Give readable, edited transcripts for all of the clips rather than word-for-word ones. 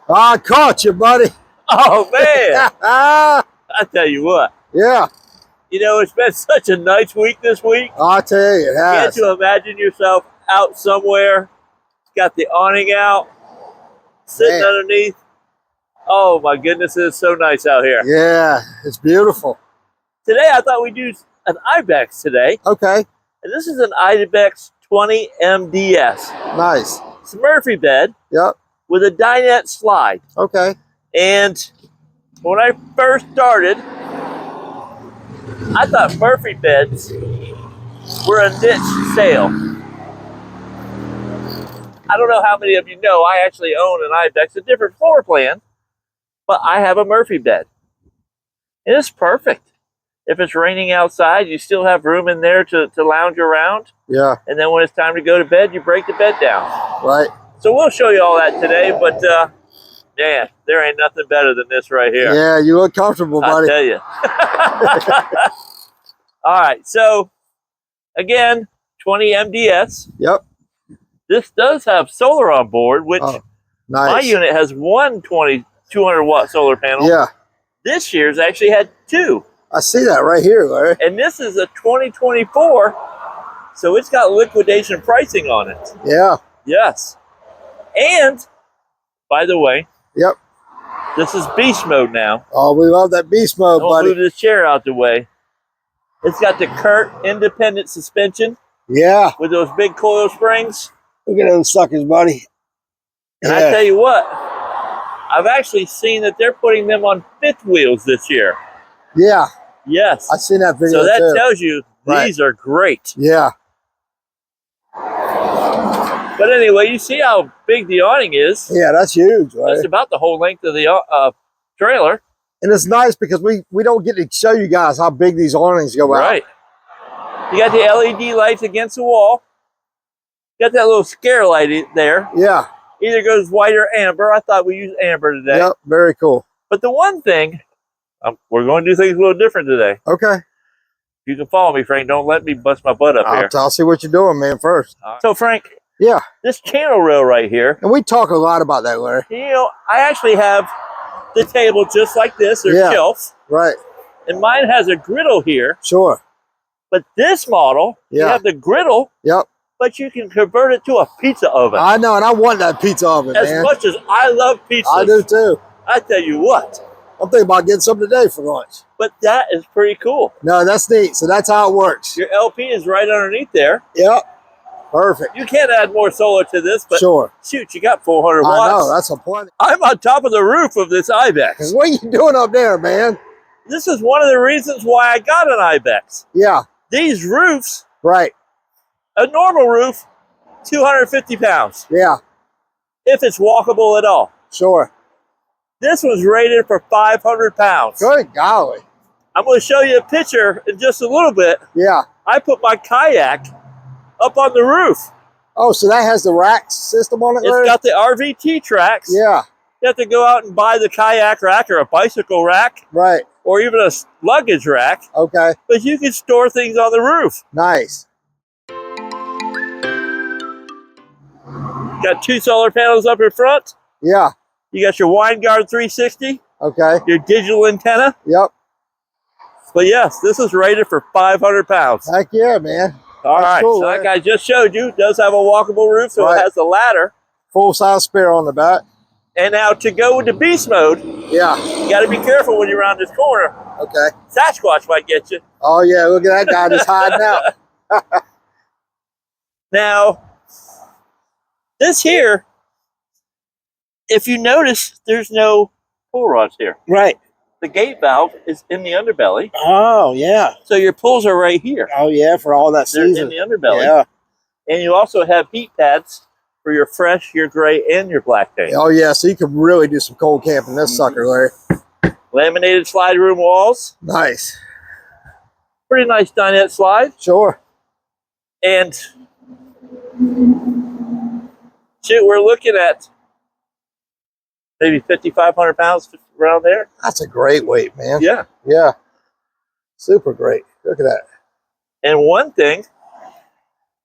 I caught you, buddy. Oh, man. I tell you what. Yeah. You know, it's been such a nice week this week. I tell you, it has. Can't you imagine yourself out somewhere, got the awning out, sitting underneath? Oh, my goodness, it's so nice out here. Yeah, it's beautiful. Today, I thought we'd do an IBEX today. Okay. And this is an IBEX 20MDS. Nice. It's a Murphy bed. Yep. With a dinette slide. Okay. And when I first started, I thought Murphy beds were a niche sale. I don't know how many of you know, I actually own an IBEX, a different floor plan, but I have a Murphy bed. And it's perfect. If it's raining outside, you still have room in there to lounge around. Yeah. And then when it's time to go to bed, you break the bed down. Right. So we'll show you all that today, but man, there ain't nothing better than this right here. Yeah, you look comfortable, buddy. I tell you. All right, so again, 20MDS. Yep. This does have solar on board, which nice. My unit has one 200-watt solar panel. Yeah. This year's actually had two. I see that right here, Larry. And this is a 2024, so it's got liquidation pricing on it. Yeah. Yes. And, by the way, yep, this is beast mode now. Oh, we love that beast mode, buddy. Move this chair out the way. It's got the Curt independent suspension. Yeah. With those big coil springs. Look at those suckers, buddy. And I tell you what, I've actually seen that they're putting them on fifth wheels this year. Yeah. Yes. I've seen that video So that too. tells you these are great. Yeah. But anyway, you see how big the awning is. Yeah, that's huge, right? It's about the whole length of the trailer. And it's nice because we don't get to show you guys how big these awnings go out. Right. You got the LED lights against the wall. You got that little scare light there. Yeah. Either goes white or amber. I thought we used amber today. Yep, very cool. But the one thing, we're going to do things a little different today. Okay. You can follow me, Frank. Don't let me bust my butt up here. I'll see what you're doing, man, first. So, Frank. Yeah. This channel rail right here. And we talk a lot about that, Larry. You know, I actually have the table just like this. There's shelves. Right. And mine has a griddle here. Sure. But this model, you have the griddle. Yep. But you can convert it to a pizza oven. I know, and I want that pizza oven, man. As much as I love pizza. I do too. I tell you what. I'm thinking about getting some today for lunch. But that is pretty cool. No, that's neat. So that's how it works. Your LP is right underneath there. Yep. Perfect. You can't add more solar to this, but shoot, you got 400 watts. I know, that's a plenty. I'm on top of the roof of this IBEX. What are you doing up there, man? This is one of the reasons why I got an IBEX. Yeah. These roofs. Right. A normal roof, 250 pounds. Yeah. If it's walkable at all. Sure. This was rated for 500 pounds. Good golly. I'm going to show you a picture in just a little bit. Yeah. I put my kayak up on the roof. Oh, so that has the rack system on it, It's got the RVT tracks. Yeah. You have to go out and buy the kayak rack or a bicycle rack. Right. Or even a luggage rack. Okay. But you can store things on the roof. Nice. Got two solar panels up in front. Yeah. You got your Winegard 360. Okay. Your digital antenna. Yep. But yes, this is rated for 500 pounds. Heck yeah, man. All right. Cool, so like I just showed you, it does have a walkable roof, so it has a ladder. Full-size spare on the back. And now to go into beast mode, you got to be careful when you're around this corner. Okay. Sasquatch might get you. Oh, yeah, look at that guy just hiding out. Now, this here, if you notice, there's no pull rods here. Right. The gate valve is in the underbelly. Oh, yeah. So your pulls are right here. Oh, yeah, for all that season. They're in the underbelly. Yeah. And you also have heat pads for your fresh, your gray, and your black tank. Oh, yeah, so you can really do some cold camping in this sucker, Larry. Laminated slide room walls. Nice. Pretty nice dinette slide. Sure. And shoot, we're looking at maybe 5,500 pounds around there. That's a great weight, man. Yeah. Yeah. Super great. Look at that. And one thing,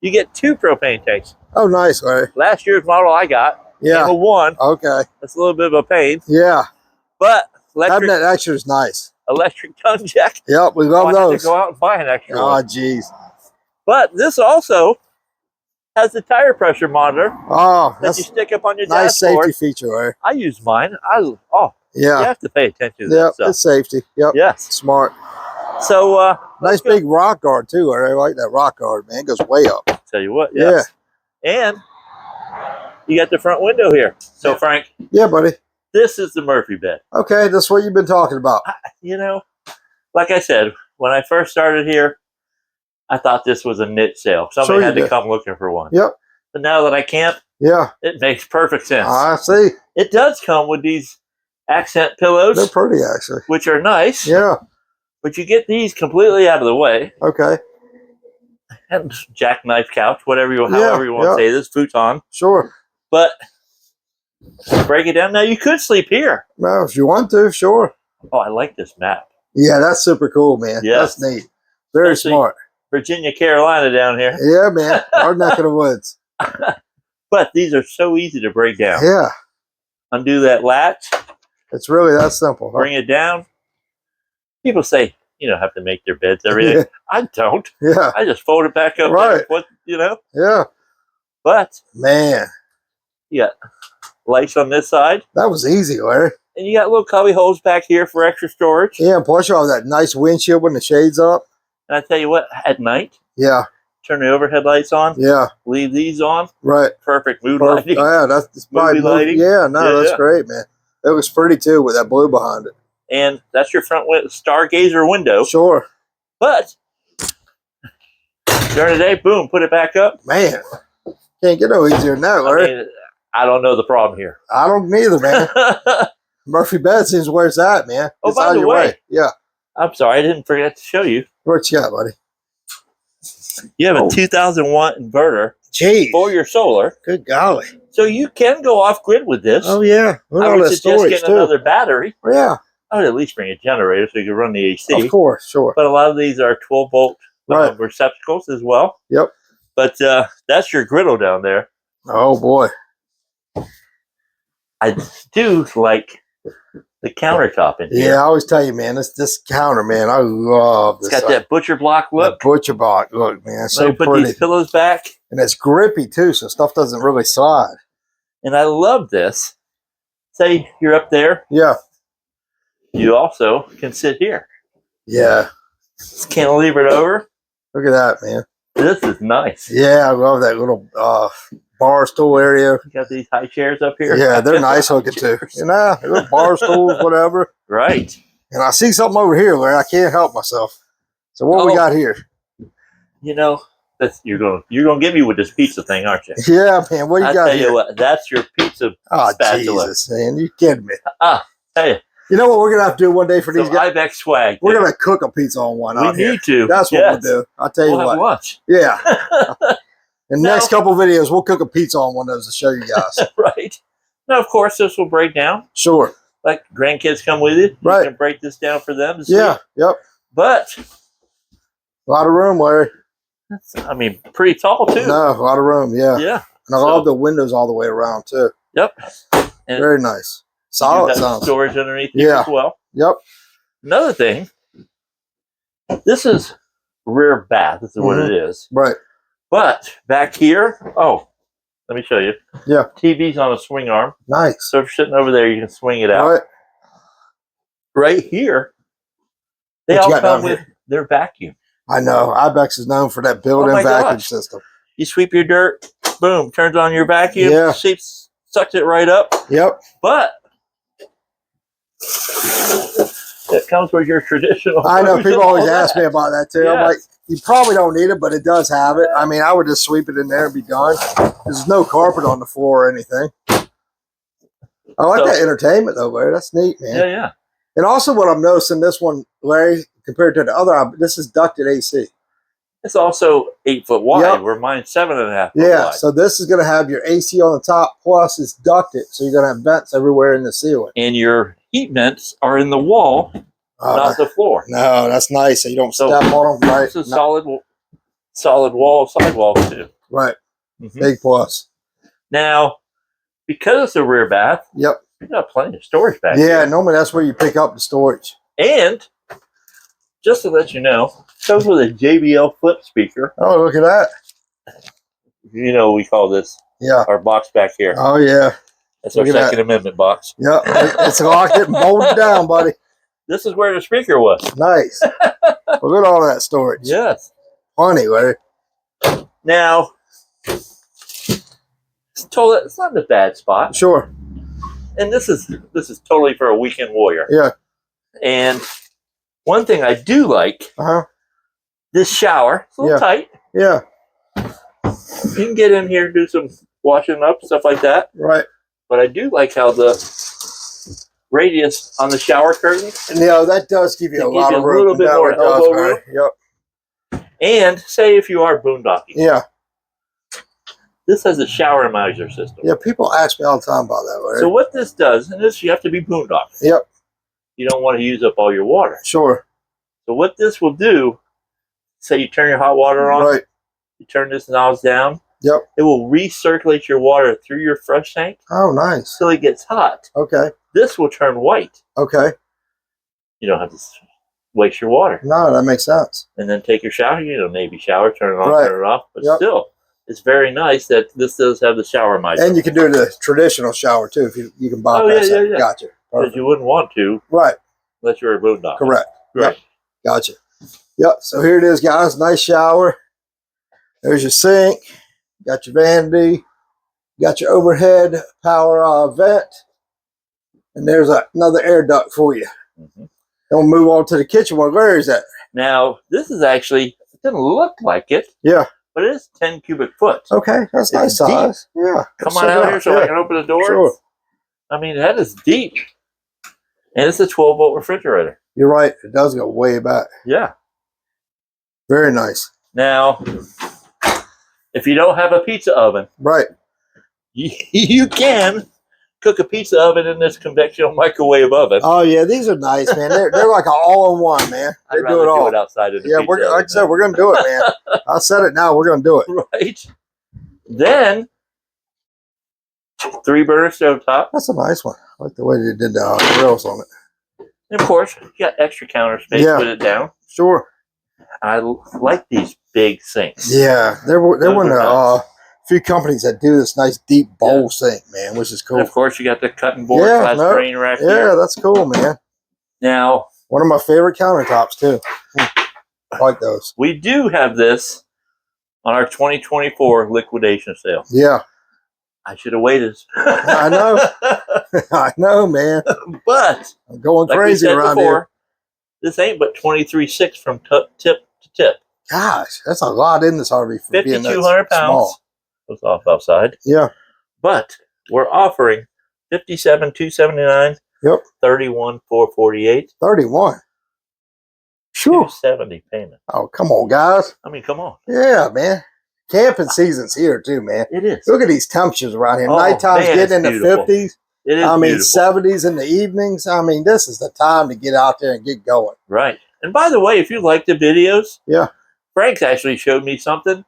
you get two propane tanks. Oh, nice, Larry. Last year's model I got Yeah. Came with one. Okay. That's a little bit of a pain. Yeah. But Having that extra is nice. electric tongue jack. Yep, we love I those. had to go out and buy an extra Oh, one. jeez. But this also has the tire pressure monitor Oh, that that's you stick up on your nice dashboard. safety feature, Larry. I use mine. You Yeah. have to pay attention to Yep, that stuff. it's safety. Yep. Yes. Smart. So Nice big rock guard too, Larry. I like that rock guard, man. It goes way up. Tell you what, yes. Yeah. And you got the front window here. So Frank, Yeah, buddy. this is the Murphy bed. Okay, that's what you've been talking about. You know, like I said, when I first started here, I thought this was a niche sale. Somebody had to come looking for one. Yep. But now that I camp, Yeah. it makes perfect sense. I see. It does come with these accent pillows. They're pretty, actually. Which are nice. Yeah. But you get these completely out of the way. Okay. And jackknife couch, however you want to say this, futon. Sure. But break it down. Now you could sleep here. Well, if you want to, sure. Oh, I like this map. Yeah, that's super cool, man. Yes. That's neat. Very smart. Virginia, Carolina down here. Yeah, man. Our neck of the woods. But these are so easy to break down. Yeah. Undo that latch. It's really that simple. Huh? Bring it down. People say, have to make their beds every day. Yeah. I don't. Yeah. I just fold it back up. Right. There, Yeah. But man, you got lights on this side. That was easy, Larry. And you got little cubby holes back here for extra storage. Yeah, and plus you have that nice windshield when the shade's up. And I tell you what, at night, Yeah. turn the overhead lights on. Yeah. Leave these on. Right. Perfect mood lighting. Yeah, that's probably lighting. Yeah, no, that's great, man. It was pretty too with that blue behind it. And that's your front stargazer window. Sure. But during the day, boom, put it back up. Man, can't get no easier than that, Larry. I don't know the problem here. I don't neither, man. Murphy bed seems where it's at, man. Oh, it's by the way. Yeah. I'm sorry, I didn't forget to show you. What you got, buddy? You have a 2000 watt inverter for your solar. Good golly. So you can go off grid with this. Oh, yeah. I would suggest getting another battery. Yeah. I would at least bring a generator so you can run the AC. Of course, sure. But a lot of these are 12 volt receptacles as well. Yep. But that's your griddle down there. Oh, boy. I do like the countertop in here. Yeah, I always tell you, man, this counter, man, I love this. It's got that butcher block look. That butcher block look, man. It's so put pretty. These pillows back. And it's grippy, too, so stuff doesn't really slide. And I love this. Say you're up there. Yeah. You also can sit here. Yeah. Just cantilever it over. Look at that, man. This is nice. Yeah, I love that little bar stool area. You got these high chairs up here. Yeah, they're nice looking too. Little bar stools, whatever. Right. And I see something over here, Larry. I can't help myself. So what we got here? You're gonna get me with this pizza thing, aren't you? Yeah, man. What you got here? I tell you what, that's your pizza spatula. Jesus, man, you kidding me? Tell you. You know what we're gonna have to do one day for these guys? IBEX swag. We're gonna cook a pizza on one. We need to. That's what we'll do. I'll tell you what. Have lunch. Yeah. In the next couple videos, we'll cook a pizza on one of those to show you guys. Right. Now, of course, this will break down. Sure. Like grandkids come with it. Right. You can break this down for them. Yeah. Yep. But a lot of room, Larry. Pretty tall too. No, a lot of room. Yeah. Yeah. And I love the windows all the way around too. Yep. And very nice. Solid sounds. Storage underneath here as well. Yep. Another thing. This is rear bath. This is what it is. Right. But back here, let me show you. Yeah. TV's on a swing arm. Nice. So if you're sitting over there, you can swing it out. Right here, they all come with their vacuum. I know. IBEX is known for that built-in vacuum system. You sweep your dirt, boom, turns on your vacuum, sucks it right up. Yep. But it comes with your traditional. I know. People always ask me about that too. I'm like, you probably don't need it, but it does have it. I mean, I would just sweep it in there and be done. There's no carpet on the floor or anything. I like that entertainment though, Larry. That's neat, man. Yeah, yeah. And also what I'm noticing this one, Larry, compared to the other, this is ducted AC. It's also 8 foot wide, where mine's 7.5 foot wide. So this is going to have your AC on the top, plus it's ducted, so you're going to have vents everywhere in the ceiling. And your heat vents are in the wall, not the floor. No, that's nice. So you don't step on them. Right. It's a solid wall, sidewall too. Right. Big plus. Now, because it's a rear bath, Yep. you got plenty of storage back Yeah, here. normally that's where you pick up the storage. And just to let you know, it comes with a JBL flip speaker. Oh, look at that. You know, we call this our box back here. Oh, yeah. That's our Second Amendment box. Yep. It's locked it and bolted down, buddy. This is where the speaker was. Nice. Well, look at all that storage. Yes. Funny, Larry. Now, it's not in a bad spot. Sure. And this is totally for a weekend warrior. Yeah. And one thing I do like, this shower. It's a little tight. Yeah. You can get in here and do some washing up, stuff like that. Right. But I do like how the radius on the shower curtain. Yeah, that does give you a lot of room. A little bit more elbow room. Yep. And say if you are boondocking. Yeah. This has a shower miser system. Yeah, people ask me all the time about that, Larry. So what this does, and this you have to be boondocking. Yep. You don't want to use up all your water. Sure. So what this will do, say you turn your hot water on, right. You turn this nozzle down. Yep. It will recirculate your water through your flush tank. Oh, nice. Till it gets hot. Okay. This will turn white. Okay. You don't have to waste your water. No, that makes sense. And then take your shower, maybe shower, turn it on, turn it off. But still, it's very nice that this does have the shower miser. And you can do the traditional shower too if you can bypass that. Gotcha. Because you wouldn't want to. Right. Unless you're a boondock. Correct. Right. Yep. Gotcha. Yep. So here it is, guys. Nice shower. There's your sink. Got your vanity. Got your overhead power vent. And there's another air duct for you. Mm-hmm. Then we'll move on to the kitchen one. Where is that? Now, this is actually, it doesn't look like it. Yeah. But it is 10 cubic foot. Okay. That's nice size. Yeah. Come on out here so I can open the door. Sure. I mean, that is deep. And it's a 12-volt refrigerator. You're right. It does go way back. Yeah. Very nice. Now, if you don't have a pizza oven, right, you can cook a pizza oven in this conventional microwave oven. Oh yeah, these are nice, man. They're like an all-in-one, man. They do it all. Do it outside of the pizza oven, like I said, we're gonna do it, man. I said it now. We're gonna do it. Right. Then 3-burner stovetop. That's a nice one. I like the way they did the grills on it. And of course, you got extra counter space. Put it down. Sure. I like these big sinks. Yeah, they're one of the few companies that do this nice deep bowl sink, man, which is cool. And of course, you got the cutting board drain rack here. Yeah, that's cool, man. Now, one of my favorite countertops too. I like those. We do have this on our 2024 liquidation sale. Yeah. I should have waited. I know. I know, man. But I'm going crazy around here. This ain't but $23,600 from tip to tip. Gosh, that's a lot in this RV for being that 5,200 pounds. Small. Goes off outside. Yeah. But we're offering $57,279. Yep. $31,448. 31. Sure. $270 payment. Oh, come on, guys. I mean, come on. Yeah, man. Camping season's here too, man. It is. Look at these temperatures around here. Oh, Nighttime's getting in the 50s. It is. I mean, beautiful. 70s in the evenings. I mean, this is the time to get out there and get going. Right. And by the way, if you like the videos, yeah, Frank's actually showed me something.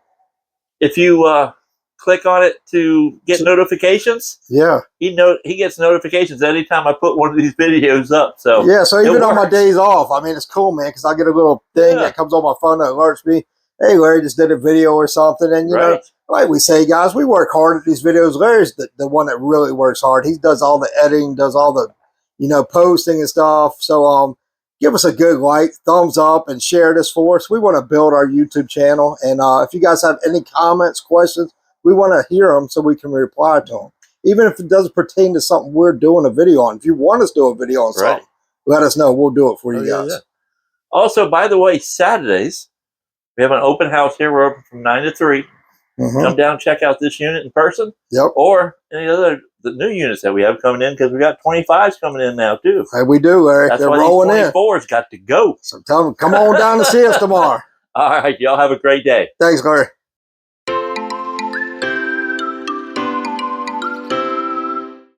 If you click on it to get notifications, yeah, he gets notifications anytime I put one of these videos up. So yeah, so even on my days off, I mean, it's cool, man, because I get a little thing that comes on my phone that alerts me. Hey, Larry just did a video or something, and you know, like we say, guys, we work hard at these videos. Larry's the one that really works hard. He does all the editing, does all the, posting and stuff. So, give us a good like, thumbs up, and share this for us. We want to build our YouTube channel, and if you guys have any comments, questions, we want to hear them so we can reply to them. Even if it doesn't pertain to something we're doing a video on. If you want us to do a video on something, let us know. We'll do it for you guys. Yeah. Also, by the way, Saturdays, we have an open house here. We're open from 9 to 3. Mm-hmm. Come down, check out this unit in person. Yep. Or any other the new units that we have coming in, because we got 25s coming in now too. Hey, we do, Larry. That's They're why rolling these 24s got to go. So tell them, come on down to see us tomorrow. All right, y'all have a great day. Thanks, Larry.